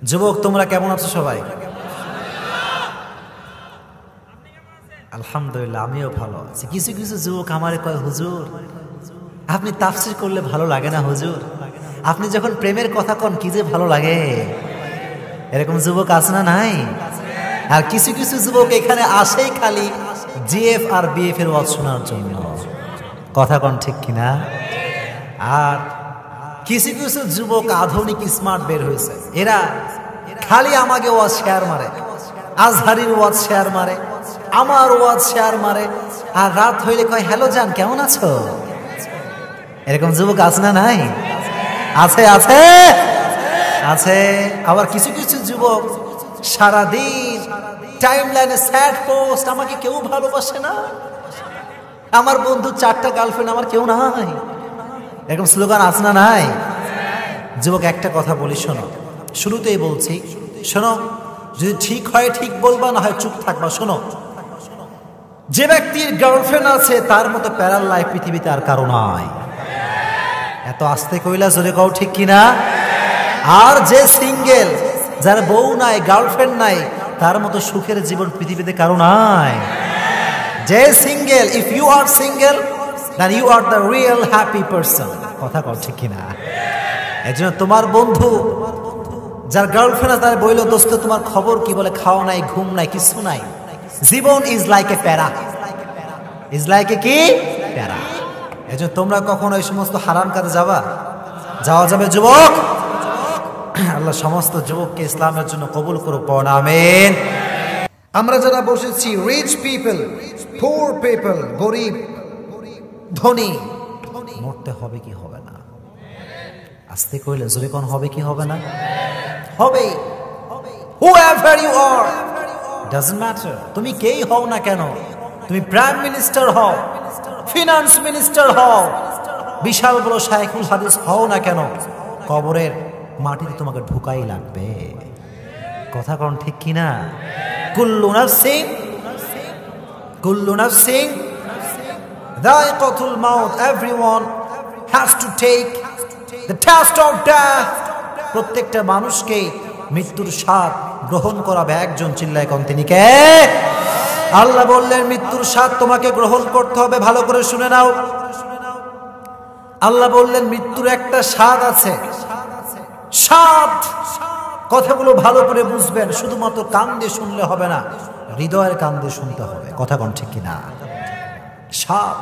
যুবক তোমরা কেমন আছো সবাই? আলহামদুলিল্লাহ, আমিও ভালো আছি। কিছু কিছু যুবক আমারে কয়, হুজুর আপনি তাফসীর করলে ভালো লাগে না হুজুর, আপনি যখন প্রেমের কথা কন কি যে ভালো লাগে। এরকম যুবক আছে না নাই? আর কিছু কিছু যুবক এখানে আসেই খালি জিএফ আর বিএফ এর ওয়াজ শোনার জন্য। কথা কন ঠিক কিনা? আর কিছু কিছু যুবক আধুনিক স্মার্ট বের হয়েছে, এরা খালি আমাকে ওয়াজ শেয়ার মারে, আজহারির ওয়াজ শেয়ার মারে, আমার ওয়াজ শেয়ার মারে, আর রাত হইলে কয় হ্যালো জান কেমন আছো। এরকম যুবক আছে না নাই? আছে আছে আছে। আবার কিছু কিছু যুবক সারাদিন টাইম লাইনে স্যাড পোস্ট, আমাকে কেউ ভালোবাসে না, আমার বন্ধু 4টা গার্লফ্রেন্ড, আমার কেউ নাই। এরকম স্লোগান আছে না নাই? যুবক একটা কথা বলি, শোনো, শুরুতেই বলছি, শোনো, যদি ঠিক হয় ঠিক বলবা, না হয় চুপ থাকবা। শোনো, যে ব্যক্তির গার্লফ্রেন্ড আছে তার মতো প্যারাল লাইফ পৃথিবীতে আর কারো নাই। এত আস্তে কইলা জোরে কও ঠিক কিনা? আর যে সিঙ্গেল, যার বউ নাই, গার্লফ্রেন্ড নাই, তার মতো সুখের জীবন পৃথিবীতে কারো নাই। যে single, if you are single then you are the real happy person. কথা কও ঠিক কিনা? এজন্য তোমার বন্ধু যার গার্লফ্রেন্ড আছে তার বইলো, দোস্ত তোমার খবর কি? বলে খাওয়া নাই, ঘুম নাই, কিছু নাই। জীবন ইজ লাইক এ প্যারা, ইজ লাইক এ কি প্যারা। এজন্য তোমরা কখনো এই সমস্ত হারাম কাজে যাওয়া যাবে যুবক? আল্লাহ সমস্ত যুবককে ইসলামের জন্য কবুল করুক, পড়া আমিন। আমরা যারা বসেছি, রিচ পিপল, পুর পিপল, গরিব, ধনী, মরতে হবে কি হবে না? আস্তে কইলে জোরে কোন হবে কি হবে না? হবে। whoever you are doesn't matter, তুমি কেই হও না কেন, তুমি প্রাইম মিনিস্টার হও, ফিনান্স মিনিস্টার হও, বিশাল বড় শাইখুল হাদিস হও না কেন, কবরের মাটিতে তোমাকে ঢুকাই লাগবে। কথা কোন ঠিক কিনা? কুল্লু নাফসিন Dha'iqatul maut, everyone has to take the test of death. প্রত্যেকটা মানুষকে মৃত্যুর স্বাদ গ্রহণ করাবে একজন। চিল্লায় কোন তিনি কে? আল্লাহ বললেন মৃত্যুর স্বাদ তোমাকে গ্রহণ করতে হবে। ভালো করে শুনে নাও, আল্লাহ বললেন মৃত্যুর একটা স্বাদ আছে। স্বাদ, কথাগুলো ভালো করে বুঝবেন, শুধুমাত্র কান দিয়ে শুনলে হবে না, হৃদয়ের কান দিয়ে শুনতে হবে। কথা কোন ঠিক কিনা? স্বাদ।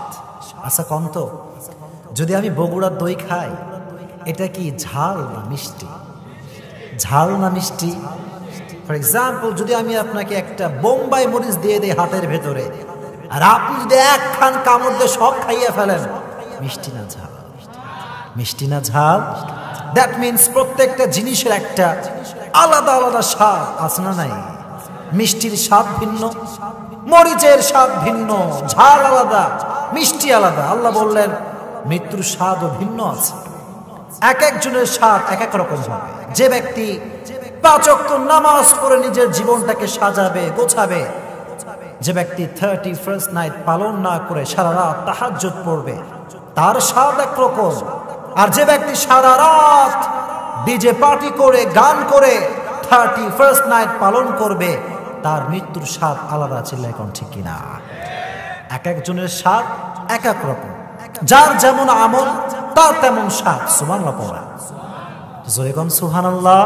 আচ্ছা কন্ত, যদি আমি বগুড়ার দই খাই, এটা কি ঝাল না মিষ্টি? ঝাল না মিষ্টি? ফর এক্সাম্পল, যদি আমি আপনাকে একটা বোম্বাই মরিচ দিয়ে দিই হাতের ভেতরে, আর আপনি যদি একখান কামড় দিয়ে সব খাইয়ে ফেলেন, মিষ্টি না ঝাল? মিষ্টি না ঝাল? দ্যাট মিনস প্রত্যেকটা জিনিসের একটা আলাদা আলাদা স্বাদ আছে না নাই? মিষ্টির স্বাদ ভিন্ন, মরিচের স্বাদ ভিন্ন, ঝাল আলাদা, মিষ্টি আলাদা। আল্লাহ বললেন মৃত্যুর স্বাদও ভিন্ন আছে, এক একজনের স্বাদ এক এক রকম হবে। যে ব্যক্তি 5 ওয়াক্ত নামাজ পড়ে নিজের জীবনটাকে সাজাবে, গোছাবে, যে ব্যক্তি 31st নাইট পালন না করে সারা রাত তাহাজ্জুদ পড়বে, তার স্বাদ এক রকম। আর যে ব্যক্তি সারা রাত ডিজে পার্টি করে, গান করে 31st নাইট পালন করবে, তার মৃত্যুর স্বাদ আলাদা। চিল্লায় কোন ঠিক কিনা? এক একজনের স্বাদ এক এক রকম, যার যেমন আমল তার তেমন স্বাদ। সুবহানাল্লাহ পড়া জোরে কোন সুবহানাল্লাহ।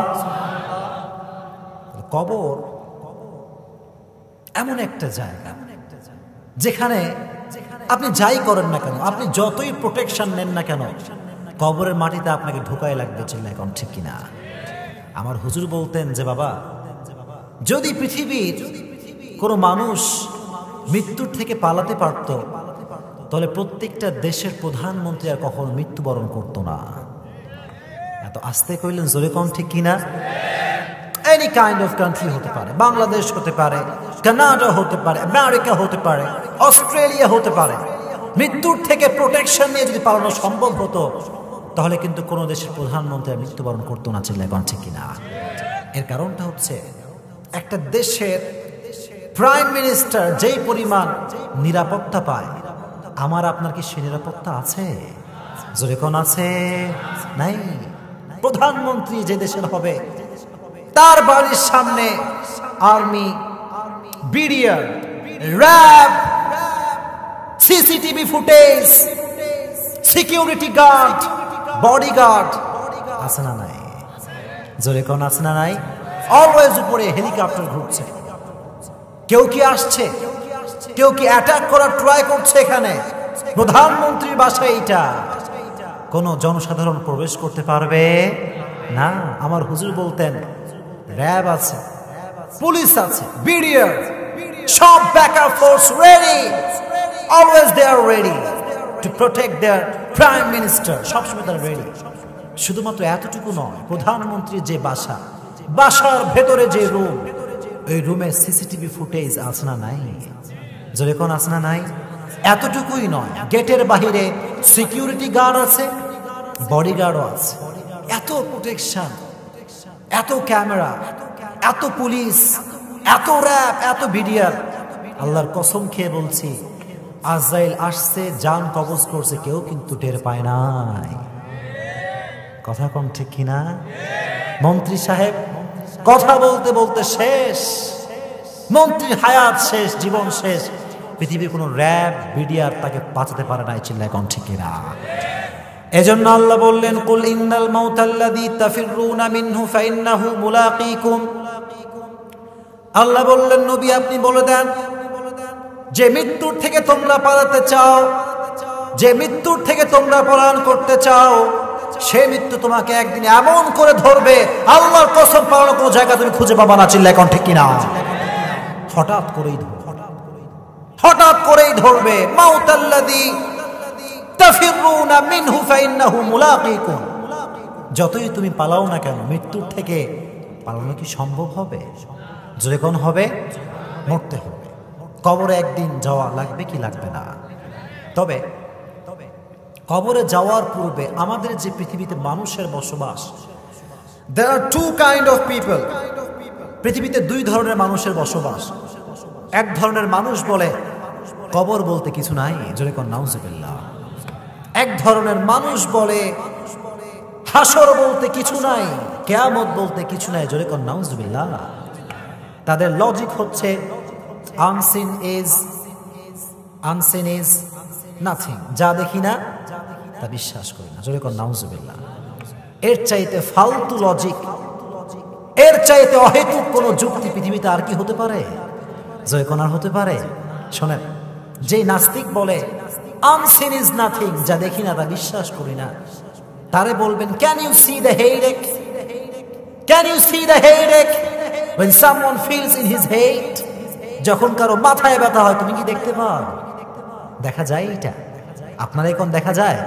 কবর এমন একটা জায়গা যেখানে আপনি যাই করেন না কেন, আপনি যতই প্রোটেকশন নেন না কেন, কবরের মাটিতে আপনাকে ঢুকাই লাগবে। চিল্লায় কোন ঠিক কিনা? আমার হুজুর বলতেন যে বাবা, যদি পৃথিবীর কোনো মানুষ মৃত্যুর থেকে পালাতে পারত, তাহলে প্রত্যেকটা দেশের প্রধানমন্ত্রী আর কখনো মৃত্যুবরণ করত না। এত আস্তে কইলেন জোরে কোন ঠিক কিনা? এনি কাইন্ড অফ কান্ট্রি হতে পারে, বাংলাদেশ হতে পারে, কানাডা হতে পারে, আমেরিকা হতে পারে, অস্ট্রেলিয়া হতে পারে। মৃত্যুর থেকে প্রোটেকশন নিয়ে যদি পালানো সম্ভব হতো, তাহলে কিন্তু কোনো দেশের প্রধানমন্ত্রী মৃত্যুবরণ করতো না। চিল্লায় কোন ঠিক কিনা? এর কারণটা হচ্ছে, একটা দেশের প্রাইম মিনিস্টার যেই পরিমাণ নিরাপত্তা পায়, আমার আপনার কি সে নিরাপত্তা আছে? জোরে কোন আছে? নাই। প্রধানমন্ত্রী যে দেশের হবে তার বাড়ির সামনে army, BDR, RAB, CCTV footage, security guard, bodyguard আছে না নাই? জোরে কোন আছে না নাই? অলওয়েজ উপরে হেলিকপ্টার ঘুরছে। কেউ কি আসছে? কেউ কি অ্যাটাক করার ট্রাই করছে? এখানে প্রধানমন্ত্রীর বাসায় এটা কোন জনসাধারণ প্রবেশ করতে পারবে না। আমার হুজুর বলতেন র্যাব আছে, পুলিশ আছে, বিডিআর, সব backup force ready, always they are ready to protect their prime minister. সবসময় তারা রেডি। শুধুমাত্র এতটুকু নয়, প্রধানমন্ত্রীর যে বাসা, বাসার ভেতরে যে রুম, ওই রুমে সিসিটিভি ফুটেজ আছে না নাই? জোরে কোন আছে না নাই? এতটুকুই নয়, গেটের বাহিরে সিকিউরিটি গার্ড আছে, বডিগার্ডও আছে। এত প্রোটেকশন, এত ক্যামেরা, এত পুলিশ, এত র্যাব, এত বিডিআর। আল্লাহর কসম খেয়ে বলছি, আজরাইল আসছে, জান কবজ করছে, কেউ কিন্তু টের পায় নাই। কথা কম ঠিক কিনা? মন্ত্রী সাহেব কথা বলতে বলতে শেষ, মন্ত্রীর হায়াত শেষ, জীবন শেষ। পৃথিবীর কোন র্যাব, বিডিআর তাকে বাঁচাতে পারে নাই। চিল্লায় কম ঠিক কিনা? এজন্য আল্লাহ বললেন, কুল ইন্নাল মাউতাল্লাযী তাফিররুনা মিনহু ফাইন্নাহু মুলাকীকুম। আল্লাহ বললেন, নবী আপনি বলে দেন, যে মৃত্যুর থেকে তোমরা পালাতে চাও, যে মৃত্যুর থেকে তোমরা পলায়ন করতে চাও, সে মৃত্যু তোমাকে একদিন এমন করে ধরবে, আল্লাহর কসম পালন কোনো জায়গা তুমি খুঁজে পাবা না। চিল্লায় কোন ঠিক কিনা? হঠাৎ করেই ধরবে। মাউতাল্লাযী তাফিররুনা মিনহু ফাইন্নাহু মুলাকীকুম। যতই তুমি পালাও না কেন, মৃত্যুর থেকে পালানো কি সম্ভব হবে? জোরে কোন হবে? মরতে হবে। কবরে একদিন যাওয়া লাগবে কি লাগবে না? তবে কবরে যাওয়ার পূর্বে আমাদের যে পৃথিবীতে মানুষের বসবাস, there are two kind of people। পৃথিবীতে দুই ধরনের মানুষের বসবাস। এক ধরনের মানুষ বলে কবর বলতে কিছু নাই, জোরে কোন নাউজুবিল্লাহ। এক ধরনের মানুষ বলে হাসর বলতে কিছু নাই, কিয়ামত বলতে কিছু নাই, জোরে কোন নাউজুবিল্লাহ। তাদের লজিক হচ্ছে unseen is nothing। যা দেখি না তা বিশ্বাস করি না, জোরে কোন নাউজুবিল্লাহ। এর চাইতে ফালতু লজিক, এর চাইতে অহেতুক কোন যুক্তি পৃথিবীতে আর কি হতে পারে? জোরে কোন আর হতে পারে? শোনেন, যে নাস্তিক বলে unseen is nothing, যা দেখি না তা বিশ্বাস করি না, তারে বলবেন, can you see the headache? Can you see the headache when someone feels in his head? যখন কারো মাথায় ব্যথা হয় তুমি কি দেখতে পাও? দেখা যায়? এটা আপনারা এখন দেখা যায়?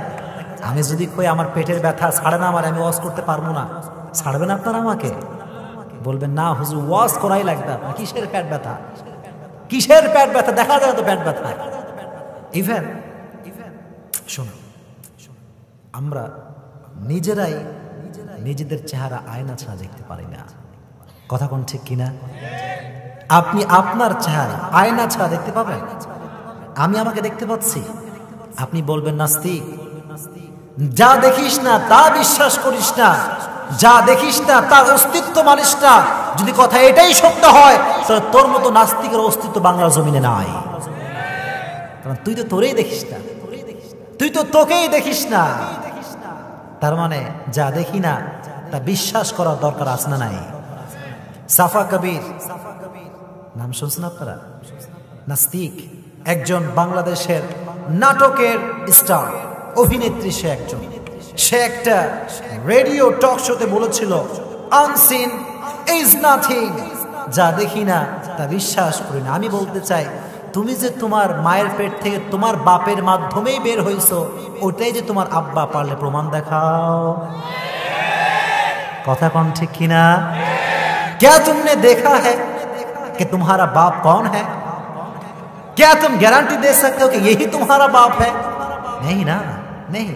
আমি যদি কই আমার পেটের ব্যথা ছাড়ে না, আমার, আমি ওয়াশ করতে পারবো না, ছাড়বেন আপনারা আমাকে? বলবেন না হুজুর ওয়াশ করাই লাগবে। কিসের পেট ব্যথা? কিসের পেট ব্যথা? দেখা যায় তো পেট ব্যথা। ইভেন শোনো, আমরা নিজেরাই নিজেদের চেহারা আয়না ছাড়া দেখতে পারি না। কথা কোন ঠিক কিনা? আপনি আপনার চেহারা আয়না ছাড়া দেখতে পাবেন? আমি আমাকে দেখতে পাচ্ছি। আপনি বলবেন নাস্তিক, যা দেখিস না তা বিশ্বাস করিস না, যা দেখিস না তার অস্তিত্ব মানিস না। যদি কথা এটাই সত্য হয়, তাহলে তোর মতো নাস্তিকের অস্তিত্ব বাংলার জমিনে নাই। কারণ তুই তো তোরেই দেখিস না, তুই তো তোকেই দেখিস না। তার মানে যা দেখি না তা বিশ্বাস করার দরকার আছে না নাই? সাফা কবির নাম শুনছেন আপনারা? নাস্তিক, একজন বাংলাদেশের নাটকের স্টার, অভিনেত্রী। সে একটা রেডিও টক শোতে বলেছিল, আনসিন ইজ নাথিং, যা দেখি না তা বিশ্বাস করি না। আমি বলতে চাই, তুমি যে তোমার মায়ের পেট থেকে তোমার বাপের মাধ্যমেই বের হইছো, ওটাই যে তোমার আব্বা, পারলে প্রমাণ দেখাও। কথা কন ঠিক কিনা? क्या तुमने देखा है कि तुम्हारा बाप कौन है? क्या तुम गारंटी दे सकते हो कि यही तुम्हारा बाप है? नहीं ना, नहीं,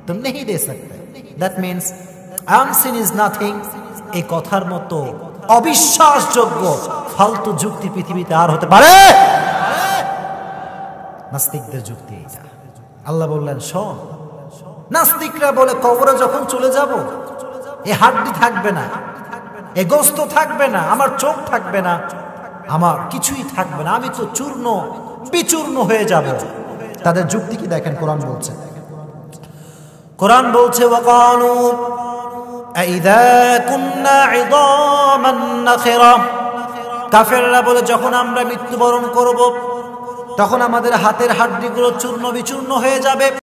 तुम नहीं दे सकते। That means unseen is nothing। এই কথার মতো অবিশ্বাসযোগ্য ফালতু যুক্তি পৃথিবীতে আর হতে পারে? নাস্তিকদের যুক্তি এটা। আল্লাহ বললেন, শোন, নাস্তিকরা বলে কবরে যখন চলে যাব এই হাড্ডি থাকবে না, এ গোস্ত থাকবে না, আমার চোখ থাকবে না, আমার কিছুই থাকবে না, আমি তো চূর্ণ বিচূর্ণ হয়ে যাব। তাদের যুক্তি কি দেখেন, কোরআন বলছে, কোরআন বলছে ওয়াকালু আইযা কুন্না ইদামান নাখিরা, কাফেররা বলে যখন আমরা মৃত্যুবরণ করব তখন আমাদের হাতের হাড্ডিগুলো চূর্ণ বিচূর্ণ হয়ে যাবে।